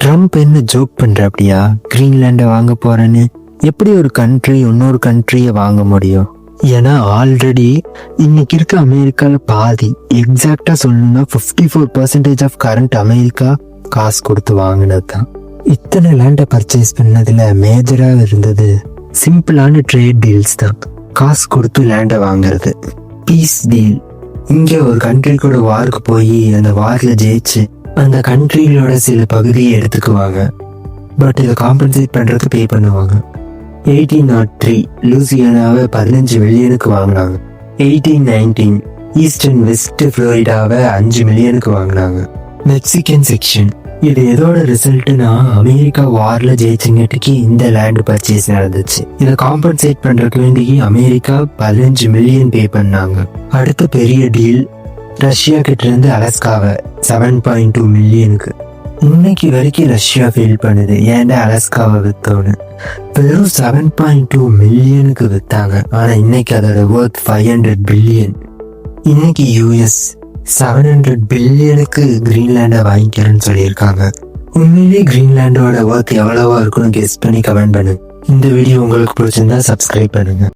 Trump என்ன joke பண்ற அப்படியா? கிரீன்லாண்டை வாங்க போறேன்னு எப்படி ஒரு கண்ட்ரி இன்னொரு கண்ட்ரியை வாங்க முடியும்? ஏன்னா ஆல்ரெடி இன்னைக்கு இருக்க அமெரிக்கால பாதி, எக்ஸாக்டா சொல்லணும்னா 54% ஆஃப் கரண்ட் அமெரிக்கா காசு கொடுத்து வாங்கினது தான். இத்தனை லேண்டை பர்ச்சேஸ் பண்ணதுல மேஜரா இருந்தது சிம்பிளான ட்ரேட் டீல்ஸ் தான். காசு கொடுத்து லேண்டை வாங்குறது, பீஸ் டீல். இங்க ஒரு கண்ட்ரி கூட வாருக்கு போய் அந்த வார்ல ஜெயிச்சு அந்த கண்ட்ரிகளோட சில பகுதியை எடுத்துக்குவாங்க. பட் இதை காம்பன்சேட் பண்றதுக்கு பே பண்ணுவாங்க. 1803 லூசியானாவை 15 மில்லியனுக்கு வாங்கினாங்க. 1819 ஈஸ்டர்ன் வெஸ்ட் புளோரிடாவை 5 மில்லியனுக்கு வாங்கினாங்க. Mexican section. இது எதோட ரிசல்ட்னா அமெரிக்கா வார்ல ஜெயிச்சங்காட்டிக்கு இந்த லேண்ட் பர்ச்சேஸ் நடந்துச்சு. இதை காம்பன்சேட் பண்றதுக்கு வேண்டி அமெரிக்கா 15 மில்லியன் பே பண்ணாங்க. அடுத்த பெரிய டீல் ரஷ்யா கிட்ட இருந்து அலஸ்காவை 7.2 மில்லியனுக்கு. இன்னைக்கு வரைக்கும் ரஷ்யா ஃபீல் பண்ணுது ஏன்டா அலஸ்காவை வித்தோன்னு. வெறும் 7.2 மில்லியனுக்கு வித்தாங்க. ஆனா இன்னைக்கு அதோட ஒர்த் 500 பில்லியன். இன்னைக்கு யூஎஸ் 700 பில்லியனுக்கு கிரீன்லாண்டை வாங்கிக்கிறேன்னு சொல்லியிருக்காங்க. உண்மையிலேயே கிரீன்லாண்டோட ஒர்த் எவ்வளவா இருக்குன்னு கெஸ் பண்ணி கமெண்ட் பண்ணுங்க. இந்த வீடியோ உங்களுக்கு பிடிச்சிருந்தா சப்ஸ்கிரைப் பண்ணுங்க.